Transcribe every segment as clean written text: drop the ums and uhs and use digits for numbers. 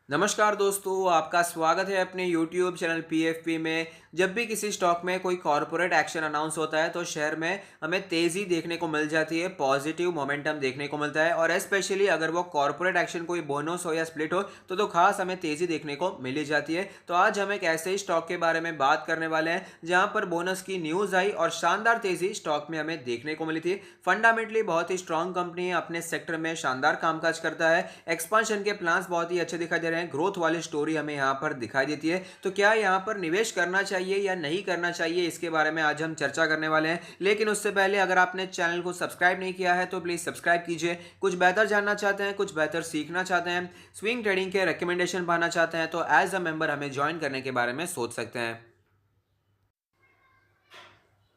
नमस्कार दोस्तों, आपका स्वागत है अपने YouTube चैनल पीएफपी में। जब भी किसी स्टॉक में कोई कॉर्पोरेट एक्शन अनाउंस होता है तो शेयर में हमें तेज़ी देखने को मिल जाती है, पॉजिटिव मोमेंटम देखने को मिलता है और स्पेशली अगर वो कॉर्पोरेट एक्शन कोई बोनस हो या स्प्लिट हो तो खास हमें तेज़ी देखने को मिल ही जाती है। तो आज हम एक ऐसे ही स्टॉक के बारे में बात करने वाले हैं जहाँ पर बोनस की न्यूज़ आई और शानदार तेज़ी स्टॉक में हमें देखने को मिली थी। फंडामेंटली बहुत ही स्ट्रांग कंपनी है, अपने सेक्टर में शानदार कामकाज करता है, एक्सपांशन के प्लान्स बहुत ही अच्छे दिखाई दे रहे हैं, ग्रोथ वाली स्टोरी हमें यहाँ पर दिखाई देती है। तो क्या यहाँ पर निवेश करना चाहिए या नहीं करना चाहिए, इसके बारे में आज हम चर्चा करने वाले हैं। लेकिन उससे पहले अगर आपने चैनल को सब्सक्राइब नहीं किया है तो प्लीज़ सब्सक्राइब कीजिए। कुछ बेहतर जानना चाहते हैं, कुछ बेहतर सीखना चाहते हैं, स्विंग ट्रेडिंग के रिकमेंडेशन पाना चाहते हैं तो एज अ मेंबर हमें ज्वाइन करने के बारे में सोच सकते हैं।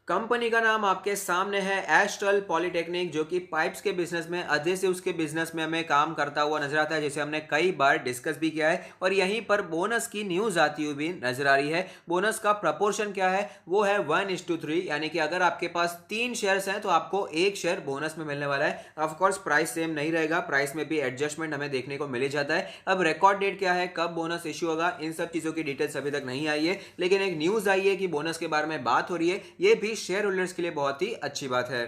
कंपनी का नाम आपके सामने है एस्ट्रल पॉलीटेक्निक, जो कि पाइप्स के बिजनेस में, अधेसिव्स के बिजनेस में हमें काम करता हुआ नजर आता है, जिसे हमने कई बार डिस्कस भी किया है। और यहीं पर बोनस की न्यूज आती हुई भी नजर आ रही है। बोनस का प्रपोर्शन क्या है, वो है 1:3, यानी कि अगर आपके पास 3 शेयर्स हैं तो आपको 1 शेयर बोनस में मिलने वाला है। ऑफकोर्स प्राइस सेम नहीं रहेगा, प्राइस में भी एडजस्टमेंट हमें देखने को मिल ही जाता है। अब रिकॉर्ड डेट क्या है, कब बोनस इश्यू होगा, इन सब चीजों की डिटेल्स अभी तक नहीं आई है, लेकिन एक न्यूज आई है कि बोनस के बारे में बात हो रही है। ये भी शेयर होल्डर्स के लिए बहुत ही अच्छी बात है।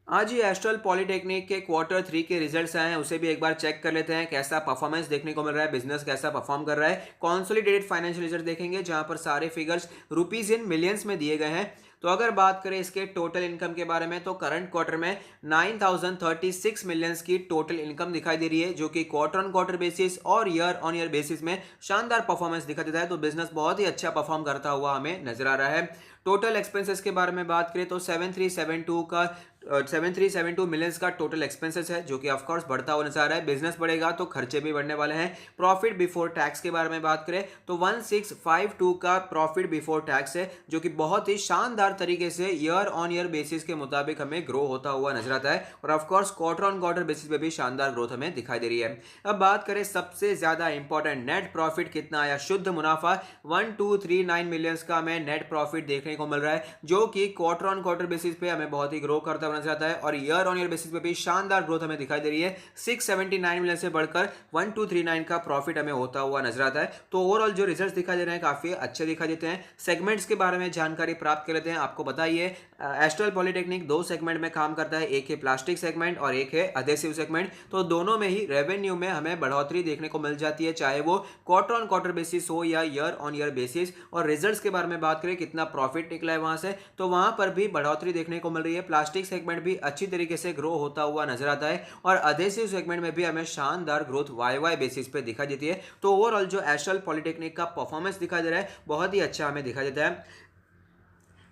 आज ही एस्ट्रल पॉलीटेक्निक के Q3 के रिजल्ट्स आए हैं, उसे भी एक बार चेक कर लेते हैं। कैसा परफॉर्मेंस देखने को मिल रहा है, बिजनेस कैसा परफॉर्म कर रहा है। कॉन्सोलिडेटेड फाइनेंशियल रिजल्ट देखेंगे जहां पर सारे फिगर्स रुपीज इन मिलियंस में दिए गए हैं। तो अगर बात करें इसके टोटल इनकम के बारे में तो करंट क्वार्टर में 9036 मिलियंस की टोटल इनकम दिखाई दे रही है, जो कि क्वार्टर ऑन क्वार्टर बेसिस और ईयर ऑन ईयर बेसिस में शानदार परफॉर्मेंस दिखा देता है। तो बिजनेस बहुत ही अच्छा परफॉर्म करता हुआ हमें नजर आ रहा है। टोटल एक्सपेंसेस के बारे में बात करें तो 7372 मिलियंस का टोटल एक्सपेंसेस है, जो कि ऑफकोर्स बढ़ता हुआ नजर आ रहा है। बिजनेस बढ़ेगा तो खर्चे भी बढ़ने वाले हैं। प्रॉफिट बिफोर टैक्स के बारे में बात करें तो 1652 का प्रॉफिट बिफोर टैक्स है, जो कि बहुत ही शानदार तरीके से ईयर ऑन ईयर बेसिस के मुताबिक हमें ग्रो होता हुआ नजर आता है। और of course quarter on quarter basis पे भी शानदार ग्रोथ हमें दिखाई दे रही है। अब बात करें सबसे ज्यादा इंपॉर्टेंट, नेट प्रॉफिट कितना आया, शुद्ध मुनाफा 1239 मिलियंस का हमें नेट प्रॉफिट देखने को मिल रहा है, जो कि क्वार्टर ऑन क्वार्टर बेसिस पे हमें बहुत ही ग्रो करता हुआ नजर आता है। और ईयर ऑन ईयर बेसिस पे भी शानदार ग्रोथ हमें दिखाई दे रही है। 679 मिलियन से बढ़कर 1239 का प्रॉफिट हमें होता हुआ नजर आता है। तो ओवरऑल जो रिजल्ट्स दिखाई दे रहे हैं काफी अच्छे दिखाई देते हैं। सेगमेंट्स के बारे में जानकारी प्राप्त कर लेते हैं। आपको बताइए, एस्ट्रल पॉलीटेक्निक 2 सेगमेंट में काम करता है, एक है प्लास्टिक सेगमेंट और एक है अधेसिव सेगमेंट। तो दोनों में ही रेवेन्यू में हमें बढ़ोतरी देखने को मिल जाती है, चाहे वो क्वार्टर ऑन क्वार्टर बेसिस हो या ईयर ऑन ईयर बेसिस। और रिजल्ट्स के बारे में बात करें, कितना प्रॉफिट निकला है वहां से, तो वहां पर भी बढ़ोतरी देखने को मिल रही है। प्लास्टिक सेगमेंट भी अच्छी तरीके से ग्रो होता हुआ नजर आता है और अधेसिव सेगमेंट में भी हमें शानदार ग्रोथ वाई वाई बेसिस पे दिखाई देती है। तो ओवरऑल जो एस्ट्रल पॉलीटेक्निक का परफॉर्मेंस दिखाई दे रहा है बहुत ही अच्छा हमें दिखाई देता है।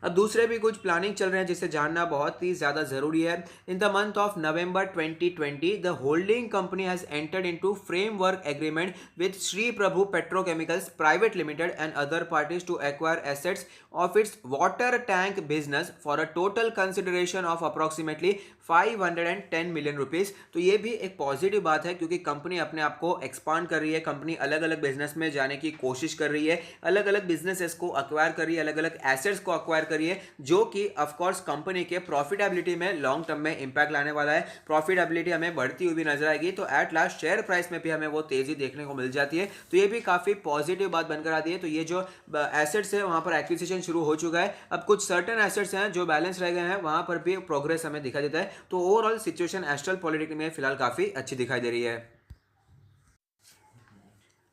अब दूसरे भी कुछ प्लानिंग चल रहे हैं जिसे जानना बहुत ही ज़्यादा ज़रूरी है। In the month of November 2020 the holding company has entered into framework agreement with Shri Prabhu petrochemicals private limited and other parties to acquire assets of its water tank business for a total consideration of approximately 510 million rupees. तो ये भी एक positive बात है, क्योंकि company अपने आप को एक्सपांड कर रही है, कंपनी अलग अलग बिजनेस में जाने की कोशिश कर रही है, अलग अलग बिजनेसेस को अक्वायर कर रही है, अलग अलग एसेट्स को अक्वायर करिए, जो कि ऑफ कोर्स कंपनी के प्रॉफिटेबिलिटी में लॉन्ग टर्म में इंपैक्ट लाने वाला है। प्रॉफिटेबिलिटी हमें बढ़ती हुई भी नजर आएगी, तो एट लास्ट शेयर प्राइस में भी हमें वो तेजी देखने को मिल जाती है। तो ये भी काफी पॉजिटिव बात बनकर आती है। तो ये जो एसेट्स है वहां पर एक्विजिशन शुरू हो चुका है। अब कुछ सर्टेन एसेट्स हैं जो बैलेंस रह गए हैं, वहां पर भी प्रोग्रेस हमें दिखाई देता है। तो ओवरऑल सिचुएशन एस्ट्रल पॉलीटेक्निक में फिलहाल काफी अच्छी दिखाई दे रही है।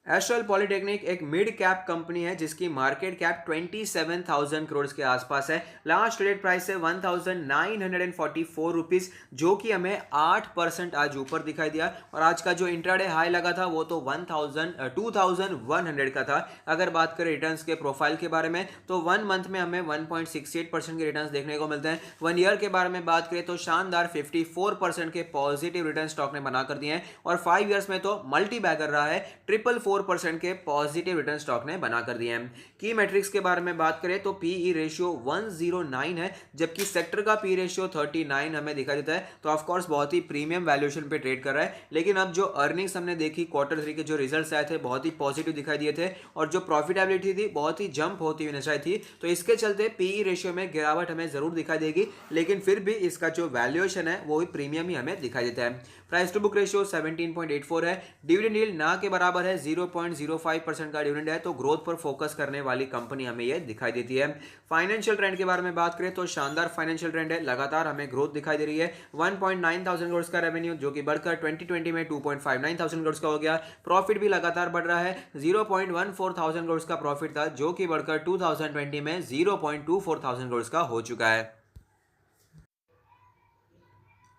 एस्ट्रल पॉलीटेक्निक एक मिड कैप कंपनी है जिसकी मार्केट कैप 27,000 करोड़ के आसपास है। लास्ट ट्रेडेड प्राइस है 1944 रुपीज, जो कि हमें 8% आज ऊपर दिखाई दिया। और आज का जो इंट्राडे हाई लगा था वो तो 2100 का था। अगर बात करें रिटर्न्स के प्रोफाइल के बारे में तो 1 मंथ में हमें 1.68% के रिटर्न्स देखने को मिलते हैं। 1 ईयर के बारे में बात करें तो शानदार 54% के पॉजिटिव रिटर्न स्टॉक ने बनाकर दिए हैं। और 5 ईयर्स में तो मल्टी बैगर रहा है, 444 4% के पॉजिटिव रिटर्न स्टॉक ने बना कर दिए हैं। की मैट्रिक्स के बारे में बात करें तो पीई रेशियो 109 है, जबकि सेक्टर का पी रेशियो 39 हमें दिखाई देता है। तो ऑफकोर्स बहुत ही प्रीमियम वैल्यूएशन पे ट्रेड कर रहा है। लेकिन अब जो अर्निंग्स हमने देखी Q3 के जो रिजल्ट्स आए थे बहुत ही पॉजिटिव दिखाई दिए थे, और जो प्रॉफिटेबिलिटी थी बहुत ही जंप होती हुई नजर आई थी। तो इसके चलते पीई रेशियो में गिरावट हमें जरूर दिखाई देगी, लेकिन फिर भी इसका जो वैल्यूएशन है वो भी प्रीमियम ही हमें दिखाई देता है। प्राइस टू बुक रेशियो 17.84 है। डिविडेंड यील्ड ना के बराबर है, 0.05% का डिविडेंड है। तो ग्रोथ पर फोकस करने वाली कंपनी हमें यह दिखाई देती है। फाइनेंशियल ट्रेंड के बारे में बात करें तो शानदार फाइनेंशियल ट्रेंड है, लगातार हमें ग्रोथ दिखाई दे रही है। 1.9 थाउजेंड करोड़ का रेवेन्यू जो कि बढ़कर 2020 में 2.59 थाउजेंड करोड़ का हो गया। प्रॉफिट भी लगातार बढ़ रहा है, 0.14 थाउजेंड करोड़ का प्रॉफिट था जो कि बढ़कर 2020 में 0.24 थाउजेंड करोड़ का हो चुका है।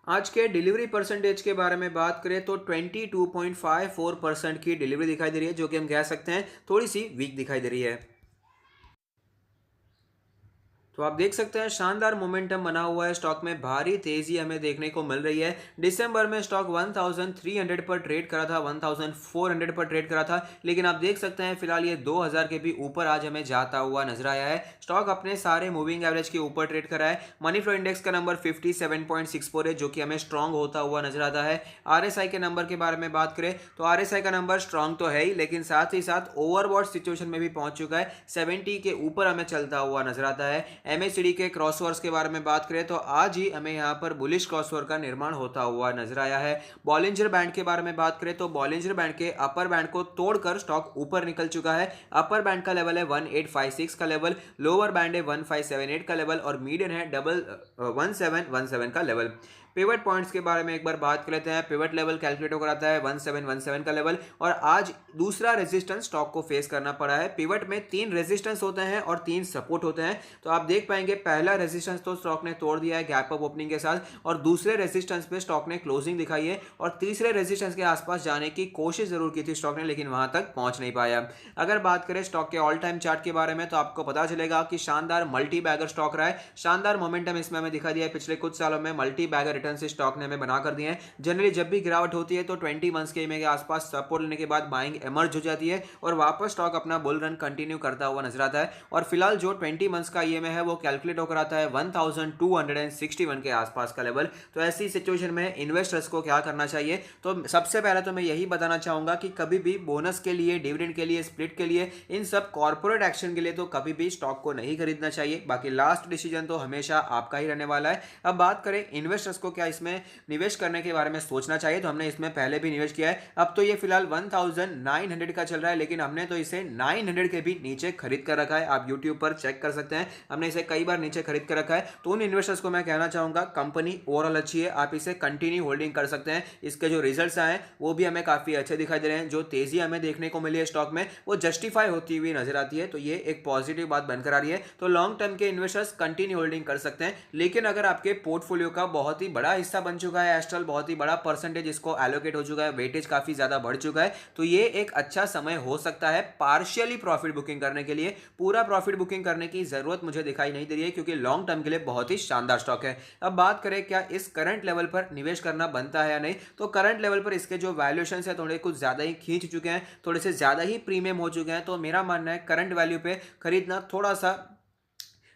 आज के डिलीवरी परसेंटेज के बारे में बात करें तो 22.54% की डिलीवरी दिखाई दे रही है, जो कि हम कह सकते हैं थोड़ी सी वीक दिखाई दे रही है। तो आप देख सकते हैं शानदार मोमेंटम बना हुआ है, स्टॉक में भारी तेजी हमें देखने को मिल रही है। दिसंबर में स्टॉक 1300 पर ट्रेड करा था, 1400 पर ट्रेड करा था, लेकिन आप देख सकते हैं फिलहाल ये 2000 के भी ऊपर आज हमें जाता हुआ नजर आया है। स्टॉक अपने सारे मूविंग एवरेज के ऊपर ट्रेड करा है। मनी फ्लो इंडेक्स का नंबर 57.64 है, जो कि हमें स्ट्रांग होता हुआ नजर आता है। आरएसआई के नंबर के बारे में बात करें तो आरएसआई का नंबर स्ट्रांग तो है ही, लेकिन साथ ही साथ ओवरबॉट सिचुएशन में भी पहुंच चुका है, 70 के ऊपर हमें चलता हुआ नजर आता है। एमएससीडी के क्रॉसओवर्स के बारे में बात करें तो आज ही हमें यहां पर बुलिश क्रॉसओवर का निर्माण होता हुआ नजर आया है। बॉलिंजर बैंड के बारे में बात करें तो बॉलिंजर बैंड के अपर बैंड को तोड़कर स्टॉक ऊपर निकल चुका है। अपर बैंड का लेवल है 1856 का लेवल, लोअर बैंड है 1578 का लेवल, और मीडियन है 1717 का लेवल। पिवट पॉइंट्स के बारे में एक बार बात कर लेते हैं। पिवट लेवल कैलकुलेट होकर आता है 1717 का लेवल, और आज दूसरा रेजिस्टेंस स्टॉक को फेस करना पड़ा है। पिवट में 3 रेजिस्टेंस होते हैं और 3 सपोर्ट होते हैं। तो आप देख पाएंगे पहला रेजिस्टेंस तो स्टॉक ने तोड़ दिया है गैप अप ओपनिंग के साथ, और दूसरे रेजिस्टेंस पे स्टॉक ने क्लोजिंग दिखाई है, और तीसरे रेजिस्टेंस के आसपास जाने की कोशिश जरूर की थी स्टॉक ने, लेकिन वहां तक पहुंच नहीं पाया। अगर बात करें स्टॉक के ऑल टाइम चार्ट के बारे में तो आपको पता चलेगा कि शानदार मल्टी बैगर स्टॉक रहा है। शानदार मोमेंटम इसमें हमें दिखा दिया है। पिछले कुछ सालों में मल्टी बैगर रिटर्न से स्टॉक ने हमें बना कर दिए हैं। जनरली जब भी गिरावट होती है तो 20 मंथ्स के ईएमए के आसपास सपोर्ट लेने के बाद बाइंग एमर्ज हो जाती है, और वापस स्टॉक अपना बुल रन कंटिन्यू करता हुआ नजर आता है। और फिलहाल जो 20 मंथ्स का ईएमए है वो कैलकुलेट होकर आता है 1261 के आसपास का लेवल। तो ऐसी सिचुएशन में इन्वेस्टर्स को क्या करना चाहिए, तो सबसे पहले तो मैं यही बताना चाहूंगा कि कभी भी बोनस के लिए, डिविडेंड के लिए, स्प्लिट के लिए, इन सब कॉर्पोरेट एक्शन के लिए तो कभी भी स्टॉक को नहीं खरीदना चाहिए। बाकी लास्ट डिसीजन तो हमेशा आपका ही रहने वाला है। अब बात करें इन्वेस्टर्स को क्या इसमें निवेश करने के बारे में सोचना चाहिए, तो हमने इसमें पहले भी निवेश किया है। अब तो ये फिलहाल 1900 का चल रहा है, लेकिन हमने तो इसे 900 के भी नीचे खरीद कर रखा है। आप यूट्यूब पर चेक कर सकते हैं, हमने इसे कई बार नीचे खरीद कर रखा है। तो उन इन्वेस्टर्स को मैं कहना चाहूंगा कंपनी ओवरऑल अच्छी है, आप इसे कंटिन्यू होल्डिंग कर सकते हैं। इसके जो रिजल्ट्स आए वो भी हमें काफी अच्छे दिखाई दे रहे हैं। जो तेजी हमें देखने को मिली है स्टॉक में वो जस्टिफाई होती हुई नजर आती है, तो ये एक पॉजिटिव बात बनकर आ रही है। तो लॉन्ग टर्म के इन्वेस्टर्स कंटिन्यू होल्डिंग कर सकते हैं। लेकिन अगर आपके पोर्टफोलियो का बहुत ही बड़ा हिस्सा बन चुका है एस्ट्रल, बहुत ही बड़ा परसेंटेज इसको एलोकेट हो चुका है, वेटेज काफी ज्यादा बढ़ चुका है, तो ये एक अच्छा समय हो सकता है पार्शियली प्रॉफिट बुकिंग करने के लिए। पूरा प्रॉफिट बुकिंग करने की जरूरत मुझे दिखाई नहीं दे रही है, क्योंकि लॉन्ग टर्म के लिए बहुत ही शानदार स्टॉक है। अब बात करें क्या इस करंट लेवल पर निवेश करना बनता है या नहीं, तो करंट लेवल पर इसके जो वैल्यूएशन है थोड़े कुछ ज्यादा ही खींच चुके हैं, थोड़े से ज्यादा ही प्रीमियम हो चुके हैं। तो मेरा मानना है करंट वैल्यू पे खरीदना थोड़ा सा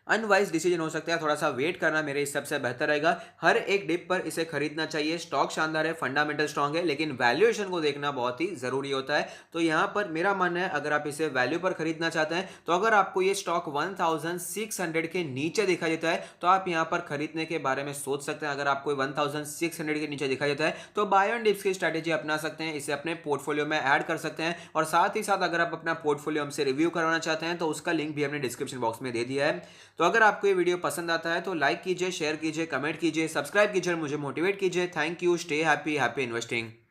अनवाइज डिसीजन हो सकता है, थोड़ा सा वेट करना मेरे हिसाब से बेहतर रहेगा। हर एक डिप पर इसे खरीदना चाहिए। स्टॉक शानदार है, फंडामेंटल स्ट्रांग है, लेकिन वैल्यूएशन को देखना बहुत ही जरूरी होता है। तो यहां पर मेरा मानना है अगर आप इसे वैल्यू पर खरीदना चाहते हैं, तो अगर आपको ये स्टॉक 1600 के नीचे दिखाई देता है तो आप यहां पर खरीदने के बारे में सोच सकते हैं। अगर आपको 1600 के नीचे दिखाई देता है तो बाय ऑन डिप्स की स्ट्रेटेजी अपना सकते हैं, इसे अपने पोर्टफोलियो में ऐड कर सकते हैं। और साथ ही साथ अगर आप अपना पोर्टफोलियो हमसे रिव्यू करवाना चाहते हैं तो उसका लिंक भी हमने डिस्क्रिप्शन बॉक्स में दे दिया है। तो अगर आपको ये वीडियो पसंद आता है तो लाइक कीजिए, शेयर कीजिए, कमेंट कीजिए, सब्सक्राइब कीजिए, मुझे मोटिवेट कीजिए। Thank you, stay happy, happy investing.